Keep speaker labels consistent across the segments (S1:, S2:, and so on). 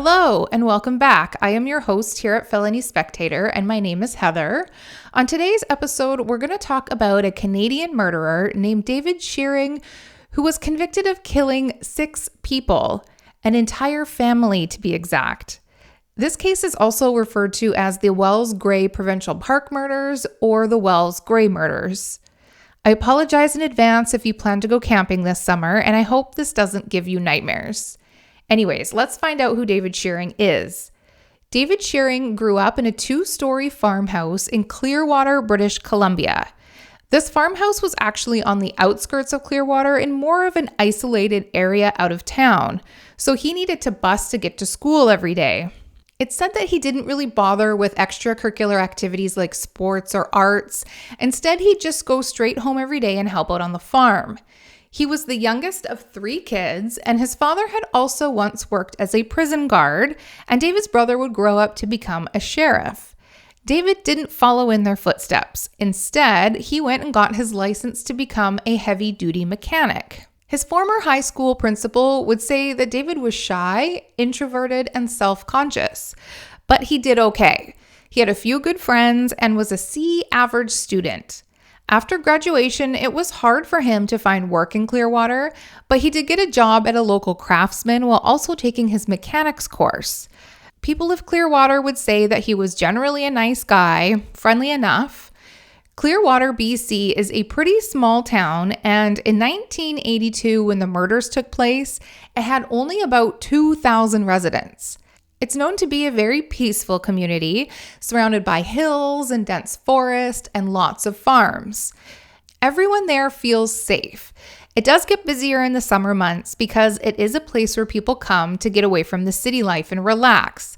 S1: Hello and welcome back. I am your host here at Felony Spectator and my name is Heather. On today's episode, we're going to talk about a Canadian murderer named David Shearing who was convicted of killing 6 people, an entire family to be exact. This case is also referred to as the Wells Gray Provincial Park murders or the Wells Gray murders. I apologize in advance if you plan to go camping this summer, and I hope this doesn't give you nightmares. Anyways, let's find out who David Shearing is. David Shearing grew up in a 2-story farmhouse in Clearwater, British Columbia. This farmhouse was actually on the outskirts of Clearwater in more of an isolated area out of town, so he needed to bus to get to school every day. It's said that he didn't really bother with extracurricular activities like sports or arts. Instead, he'd just go straight home every day and help out on the farm. He was the youngest of 3 kids, and his father had also once worked as a prison guard, and David's brother would grow up to become a sheriff. David didn't follow in their footsteps. Instead, he went and got his license to become a heavy-duty mechanic. His former high school principal would say that David was shy, introverted, and self-conscious, but he did okay. He had a few good friends and was a C average student. After graduation, it was hard for him to find work in Clearwater, but he did get a job at a local craftsman while also taking his mechanics course. People of Clearwater would say that he was generally a nice guy, friendly enough. Clearwater, BC is a pretty small town, and in 1982, when the murders took place, it had only about 2,000 residents. It's known to be a very peaceful community, surrounded by hills and dense forest and lots of farms. Everyone there feels safe. It does get busier in the summer months because it is a place where people come to get away from the city life and relax.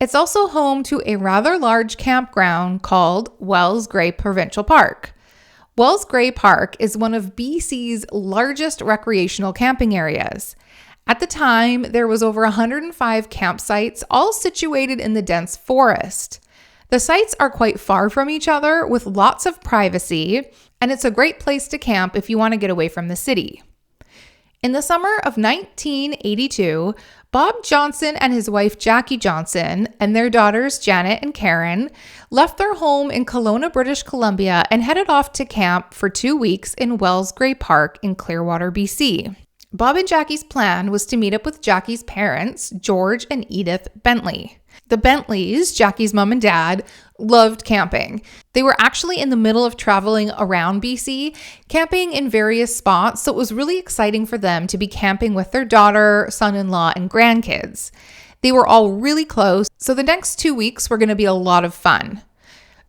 S1: It's also home to a rather large campground called Wells Gray Provincial Park. Wells Gray Park is one of BC's largest recreational camping areas. At the time, there was over 105 campsites, all situated in the dense forest. The sites are quite far from each other with lots of privacy, and it's a great place to camp if you want to get away from the city. In the summer of 1982, Bob Johnson and his wife Jackie Johnson and their daughters Janet and Karen left their home in Kelowna, British Columbia and headed off to camp for 2 weeks in Wells Gray Park in Clearwater, BC. Bob and Jackie's plan was to meet up with Jackie's parents, George and Edith Bentley. The Bentleys, Jackie's mom and dad, loved camping. They were actually in the middle of traveling around BC, camping in various spots, so it was really exciting for them to be camping with their daughter, son-in-law, and grandkids. They were all really close, so the next 2 weeks were going to be a lot of fun.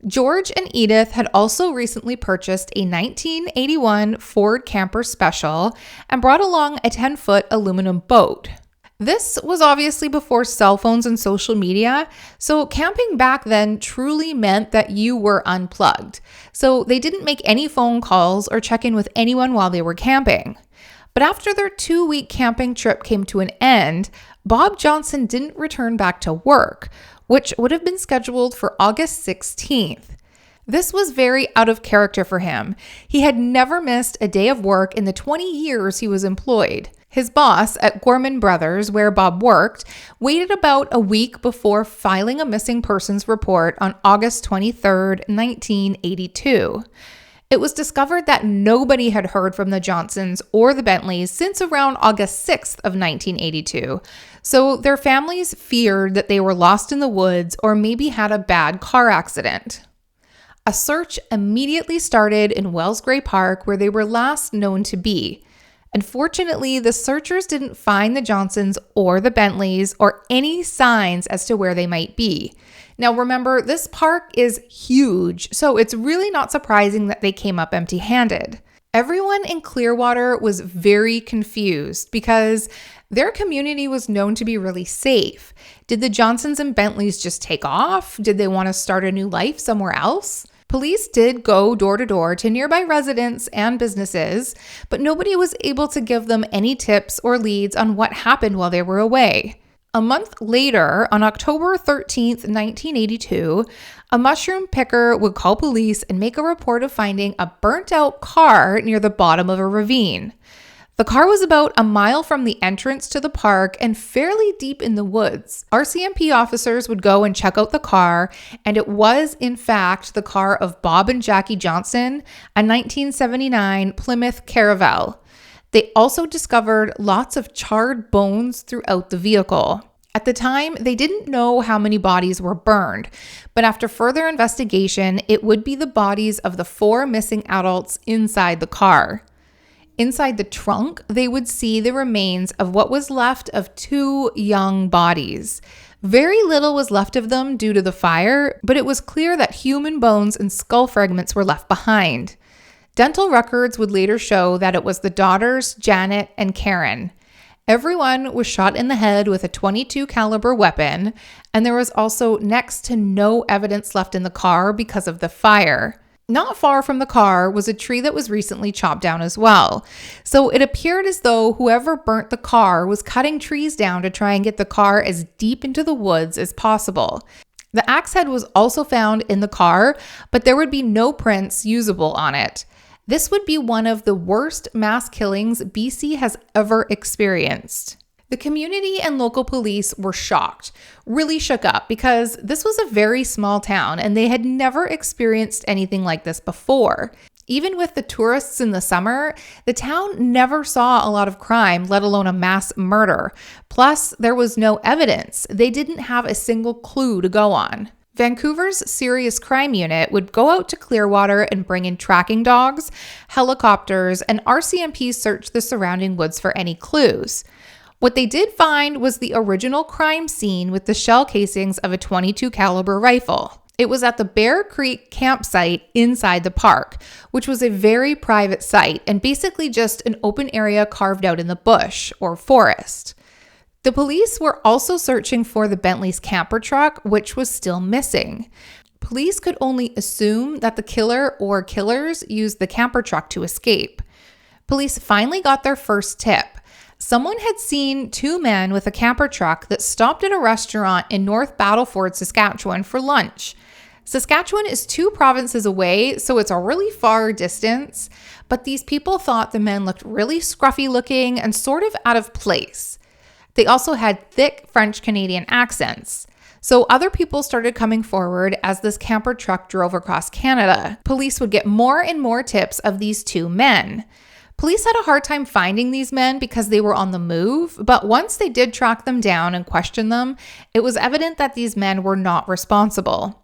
S1: George and Edith had also recently purchased a 1981 Ford Camper Special and brought along a 10-foot aluminum boat. This was obviously before cell phones and social media, so camping back then truly meant that you were unplugged. So they didn't make any phone calls or check in with anyone while they were camping. But after their 2-week camping trip came to an end, Bob Johnson didn't return back to work, which would have been scheduled for August 16th. This was very out of character for him. He had never missed a day of work in the 20 years he was employed. His boss at Gorman Brothers, where Bob worked, waited about a week before filing a missing persons report on August 23rd, 1982. It was discovered that nobody had heard from the Johnsons or the Bentleys since around August 6th of 1982, so their families feared that they were lost in the woods or maybe had a bad car accident. A search immediately started in Wells Gray Park, where they were last known to be. Unfortunately, the searchers didn't find the Johnsons or the Bentleys or any signs as to where they might be. Now remember, this park is huge, so it's really not surprising that they came up empty-handed. Everyone in Clearwater was very confused because their community was known to be really safe. Did the Johnsons and Bentleys just take off? Did they want to start a new life somewhere else? Police did go door to door to nearby residents and businesses, but nobody was able to give them any tips or leads on what happened while they were away. A month later, on October 13th, 1982, a mushroom picker would call police and make a report of finding a burnt-out car near the bottom of a ravine. The car was about a mile from the entrance to the park and fairly deep in the woods. RCMP officers would go and check out the car, and it was, in fact, the car of Bob and Jackie Johnson, a 1979 Plymouth Caravelle. They also discovered lots of charred bones throughout the vehicle. At the time, they didn't know how many bodies were burned, but after further investigation, it would be the bodies of the 4 missing adults inside the car. Inside the trunk, they would see the remains of what was left of 2 young bodies. Very little was left of them due to the fire, but it was clear that human bones and skull fragments were left behind. Dental records would later show that it was the daughters, Janet and Karen. Everyone was shot in the head with a .22 caliber weapon, and there was also next to no evidence left in the car because of the fire. Not far from the car was a tree that was recently chopped down as well. So it appeared as though whoever burnt the car was cutting trees down to try and get the car as deep into the woods as possible. The axe head was also found in the car, but there would be no prints usable on it. This would be one of the worst mass killings BC has ever experienced. The community and local police were shocked, really shook up, because this was a very small town and they had never experienced anything like this before. Even with the tourists in the summer, the town never saw a lot of crime, let alone a mass murder. Plus, there was no evidence. They didn't have a single clue to go on. Vancouver's Serious Crime Unit would go out to Clearwater and bring in tracking dogs, helicopters, and RCMP searched the surrounding woods for any clues. What they did find was the original crime scene with the shell casings of a .22 caliber rifle. It was at the Bear Creek campsite inside the park, which was a very private site and basically just an open area carved out in the bush or forest. The police were also searching for the Bentleys camper truck, which was still missing. Police could only assume that the killer or killers used the camper truck to escape. Police finally got their first tip. Someone had seen 2 men with a camper truck that stopped at a restaurant in North Battleford, Saskatchewan for lunch. Saskatchewan is 2 provinces away, so it's a really far distance, but these people thought the men looked really scruffy looking and sort of out of place. They also had thick French-Canadian accents. So other people started coming forward as this camper truck drove across Canada. Police would get more and more tips of these 2 men. Police had a hard time finding these men because they were on the move, but once they did track them down and question them, it was evident that these men were not responsible.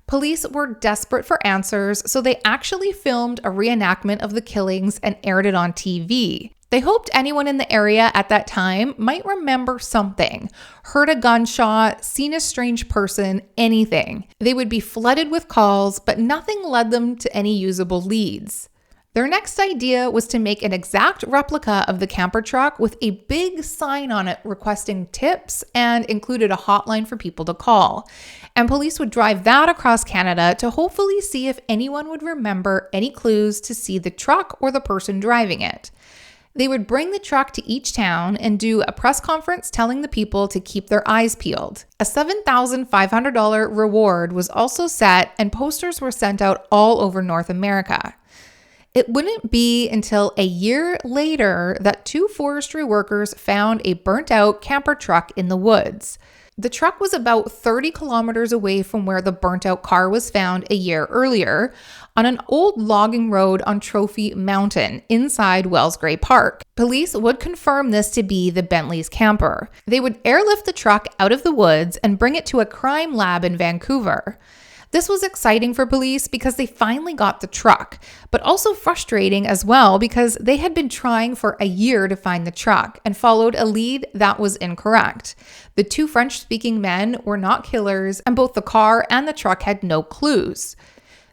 S1: Police were desperate for answers, so they actually filmed a reenactment of the killings and aired it on TV. They hoped anyone in the area at that time might remember something, heard a gunshot, seen a strange person, anything. They would be flooded with calls, but nothing led them to any usable leads. Their next idea was to make an exact replica of the camper truck with a big sign on it requesting tips and included a hotline for people to call. And police would drive that across Canada to hopefully see if anyone would remember any clues to see the truck or the person driving it. They would bring the truck to each town and do a press conference telling the people to keep their eyes peeled. A $7,500 reward was also set and posters were sent out all over North America. It wouldn't be until a year later that 2 forestry workers found a burnt-out camper truck in the woods. The truck was about 30 kilometers away from where the burnt-out car was found a year earlier, on an old logging road on Trophy Mountain inside Wellsgrey Park. Police would confirm this to be the Bentleys camper. They would airlift the truck out of the woods and bring it to a crime lab in Vancouver. This was exciting for police because they finally got the truck, but also frustrating as well because they had been trying for a year to find the truck and followed a lead that was incorrect. The 2 French-speaking men were not killers, and both the car and the truck had no clues.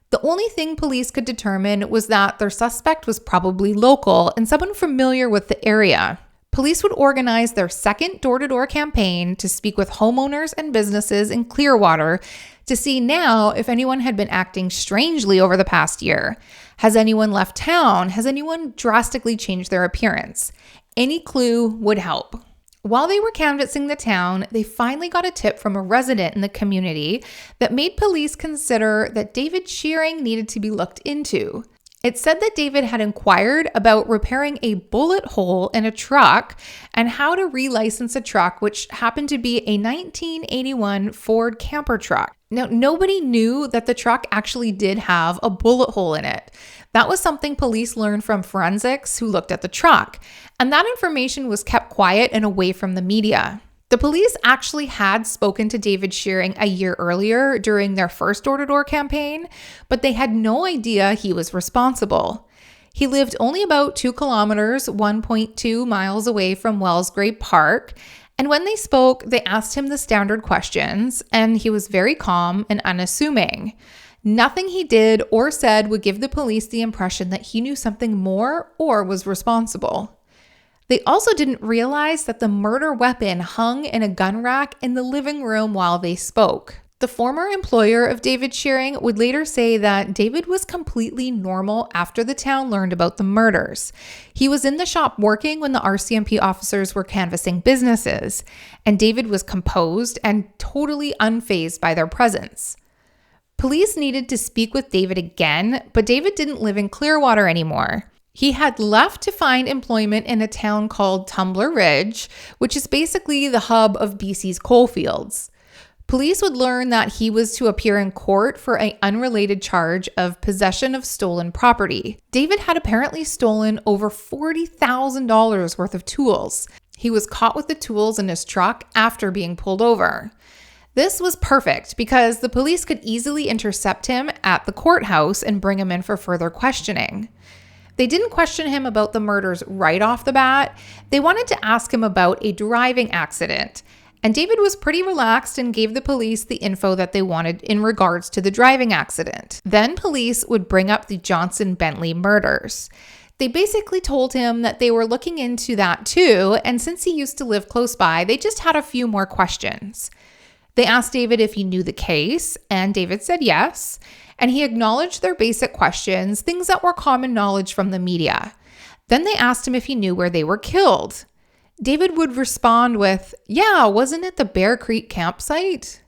S1: The only thing police could determine was that their suspect was probably local and someone familiar with the area. Police would organize their second door-to-door campaign to speak with homeowners and businesses in Clearwater to see now if anyone had been acting strangely over the past year. Has anyone left town? Has anyone drastically changed their appearance? Any clue would help. While they were canvassing the town, they finally got a tip from a resident in the community that made police consider that David Shearing needed to be looked into. It said that David had inquired about repairing a bullet hole in a truck and how to relicense a truck, which happened to be a 1981 Ford camper truck. Now, nobody knew that the truck actually did have a bullet hole in it. That was something police learned from forensics who looked at the truck, and that information was kept quiet and away from the media. The police actually had spoken to David Shearing a year earlier during their first door-to-door campaign, but they had no idea he was responsible. He lived only about 2 kilometers, 1.2 miles away from Wellsgrave Park, and when they spoke, they asked him the standard questions, and he was very calm and unassuming. Nothing he did or said would give the police the impression that he knew something more or was responsible. They also didn't realize that the murder weapon hung in a gun rack in the living room while they spoke. The former employer of David Shearing would later say that David was completely normal after the town learned about the murders. He was in the shop working when the RCMP officers were canvassing businesses, and David was composed and totally unfazed by their presence. Police needed to speak with David again, but David didn't live in Clearwater anymore. He had left to find employment in a town called Tumbler Ridge, which is basically the hub of BC's coalfields. Police would learn that he was to appear in court for an unrelated charge of possession of stolen property. David had apparently stolen over $40,000 worth of tools. He was caught with the tools in his truck after being pulled over. This was perfect because the police could easily intercept him at the courthouse and bring him in for further questioning. They didn't question him about the murders right off the bat. They wanted to ask him about a driving accident. And David was pretty relaxed and gave the police the info that they wanted in regards to the driving accident. Then police would bring up the Johnson-Bentley murders. They basically told him that they were looking into that too, and since he used to live close by, they just had a few more questions. They asked David if he knew the case, and David said yes. And he acknowledged their basic questions, things that were common knowledge from the media. Then they asked him if he knew where they were killed. David would respond with, "Yeah, wasn't it the Bear Creek campsite?"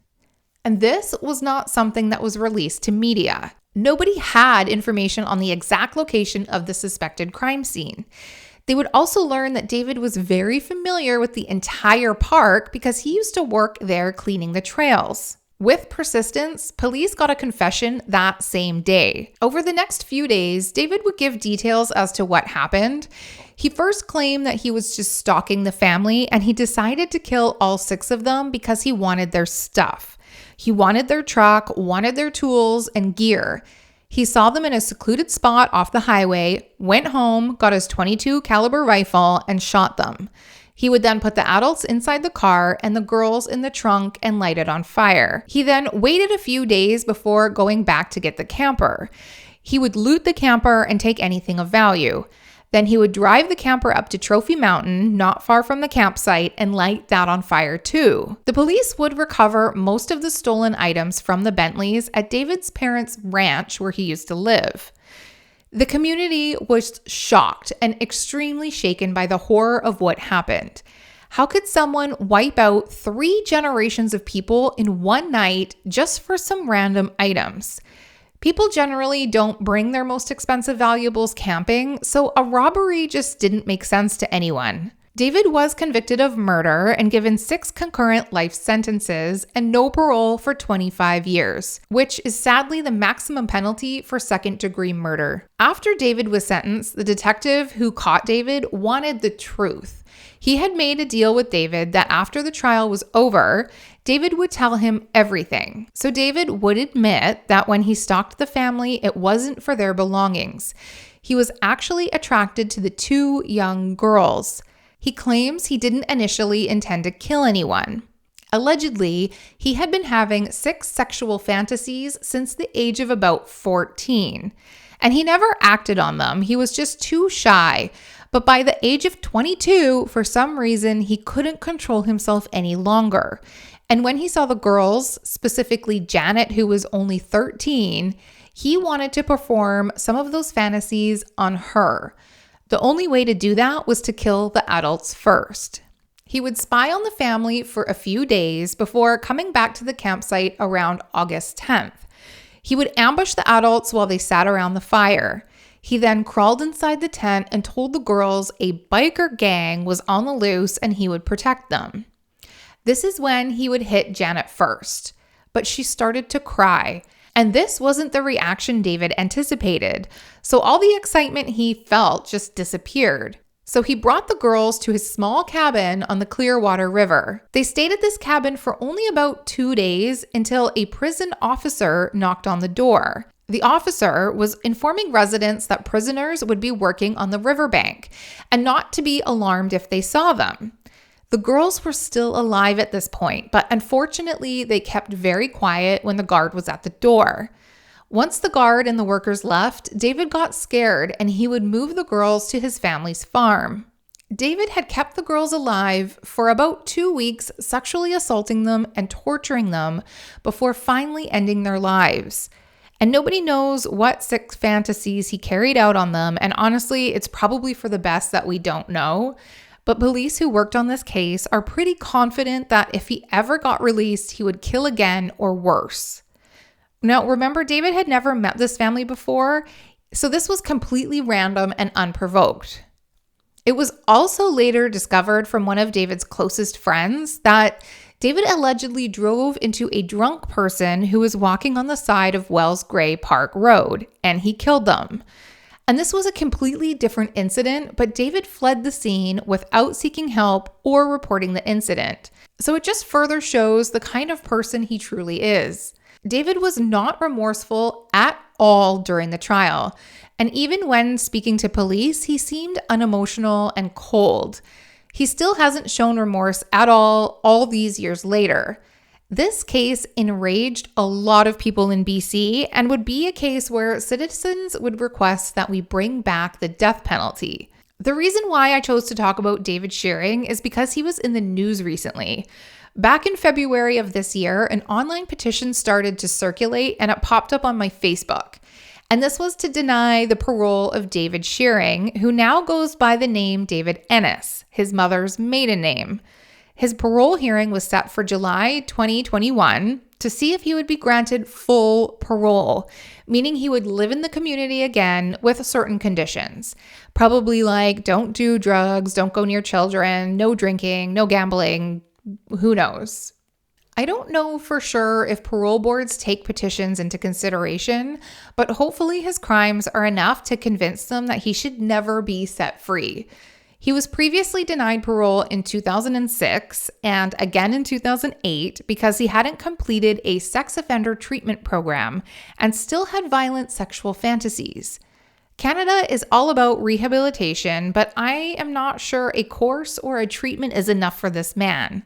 S1: And this was not something that was released to media. Nobody had information on the exact location of the suspected crime scene. They would also learn that David was very familiar with the entire park because he used to work there cleaning the trails. With persistence, police got a confession that same day. Over the next few days, David would give details as to what happened. He first claimed that he was just stalking the family, and he decided to kill all 6 of them because he wanted their stuff. He wanted their truck, wanted their tools and gear. He saw them in a secluded spot off the highway, went home, got his .22 caliber rifle, and shot them. He would then put the adults inside the car and the girls in the trunk and light it on fire. He then waited a few days before going back to get the camper. He would loot the camper and take anything of value. Then he would drive the camper up to Trophy Mountain, not far from the campsite, and light that on fire too. The police would recover most of the stolen items from the Bentleys at David's parents' ranch where he used to live. The community was shocked and extremely shaken by the horror of what happened. How could someone wipe out 3 generations of people in one night just for some random items? People generally don't bring their most expensive valuables camping, so a robbery just didn't make sense to anyone. David was convicted of murder and given 6 concurrent life sentences and no parole for 25 years, which is sadly the maximum penalty for second-degree murder. After David was sentenced, the detective who caught David wanted the truth. He had made a deal with David that after the trial was over, David would tell him everything. So David would admit that when he stalked the family, it wasn't for their belongings. He was actually attracted to the 2 young girls. He claims he didn't initially intend to kill anyone. Allegedly, he had been having 6 sexual fantasies since the age of about 14. And he never acted on them. He was just too shy. But by the age of 22, for some reason, he couldn't control himself any longer. And when he saw the girls, specifically Janet, who was only 13, he wanted to perform some of those fantasies on her. The only way to do that was to kill the adults first. He would spy on the family for a few days before coming back to the campsite around August 10th. He would ambush the adults while they sat around the fire. He then crawled inside the tent and told the girls a biker gang was on the loose and he would protect them. This is when he would hit Janet first, but she started to cry. And this wasn't the reaction David anticipated, so all the excitement he felt just disappeared. So he brought the girls to his small cabin on the Clearwater River. They stayed at this cabin for only about 2 days until a prison officer knocked on the door. The officer was informing residents that prisoners would be working on the riverbank and not to be alarmed if they saw them. The girls were still alive at this point, but unfortunately, they kept very quiet when the guard was at the door. Once the guard and the workers left, David got scared and he would move the girls to his family's farm. David had kept the girls alive for about 2 weeks, sexually assaulting them and torturing them before finally ending their lives. And nobody knows what sick fantasies he carried out on them, and honestly, it's probably for the best that we don't know. But police who worked on this case are pretty confident that if he ever got released, he would kill again or worse. Now, remember, David had never met this family before, so this was completely random and unprovoked. It was also later discovered from one of David's closest friends that David allegedly drove into a drunk person who was walking on the side of Wells Gray Park Road, and he killed them. And this was a completely different incident, but David fled the scene without seeking help or reporting the incident. So it just further shows the kind of person he truly is. David was not remorseful at all during the trial. And even when speaking to police, he seemed unemotional and cold. He still hasn't shown remorse at all these years later. This case enraged a lot of people in BC and would be a case where citizens would request that we bring back the death penalty. The reason why I chose to talk about David Shearing is because he was in the news recently. Back in February of this year, an online petition started to circulate and it popped up on my Facebook. And this was to deny the parole of David Shearing, who now goes by the name David Ennis, his mother's maiden name. His parole hearing was set for July 2021 to see if he would be granted full parole, meaning he would live in the community again with certain conditions. Probably like don't do drugs, don't go near children, no drinking, no gambling, who knows. I don't know for sure if parole boards take petitions into consideration, but hopefully his crimes are enough to convince them that he should never be set free. He was previously denied parole in 2006 and again in 2008 because he hadn't completed a sex offender treatment program and still had violent sexual fantasies. Canada is all about rehabilitation, but I am not sure a course or a treatment is enough for this man.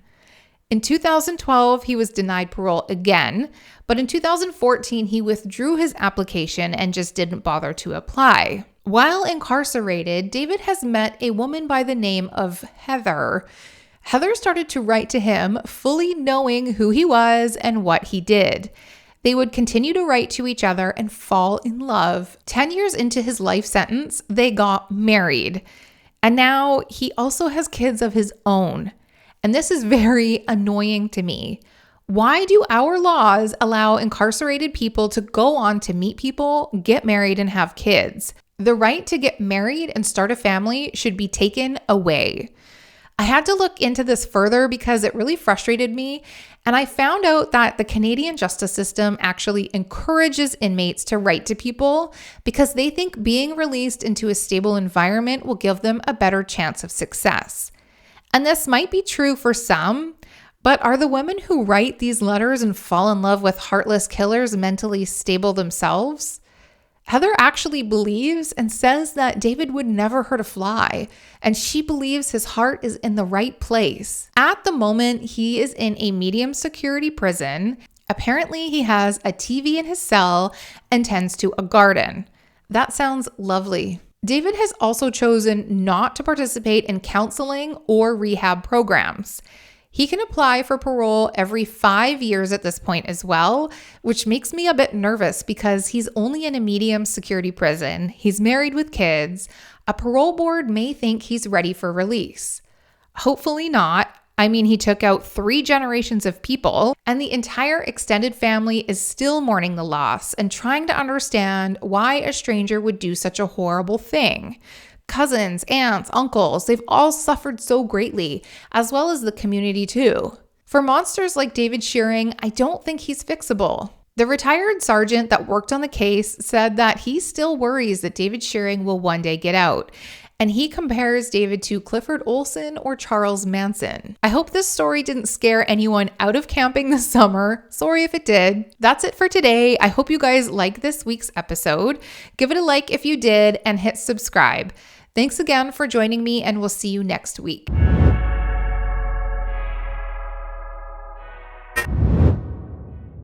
S1: In 2012, he was denied parole again, but in 2014, he withdrew his application and just didn't bother to apply. While incarcerated, David has met a woman by the name of Heather. Heather started to write to him, fully knowing who he was and what he did. They would continue to write to each other and fall in love. 10 years into his life sentence, they got married. And now he also has kids of his own. And this is very annoying to me. Why do our laws allow incarcerated people to go on to meet people, get married, and have kids? The right to get married and start a family should be taken away. I had to look into this further because it really frustrated me, and I found out that the Canadian justice system actually encourages inmates to write to people because they think being released into a stable environment will give them a better chance of success. And this might be true for some, but are the women who write these letters and fall in love with heartless killers mentally stable themselves? Heather actually believes and says that David would never hurt a fly, and she believes his heart is in the right place. At the moment, he is in a medium security prison. Apparently, he has a TV in his cell and tends to a garden. That sounds lovely. David has also chosen not to participate in counseling or rehab programs. He can apply for parole every 5 years at this point as well, which makes me a bit nervous because he's only in a medium security prison. He's married with kids. A parole board may think he's ready for release. Hopefully not. I mean, he took out 3 generations of people, and the entire extended family is still mourning the loss and trying to understand why a stranger would do such a horrible thing. Cousins, aunts, uncles, they've all suffered so greatly, as well as the community too. For monsters like David Shearing, I don't think he's fixable. The retired sergeant that worked on the case said that he still worries that David Shearing will one day get out, and he compares David to Clifford Olson or Charles Manson. I hope this story didn't scare anyone out of camping this summer. Sorry if it did. That's it for today. I hope you guys like this week's episode. Give it a like if you did and hit subscribe. Thanks again for joining me, and we'll see you next week.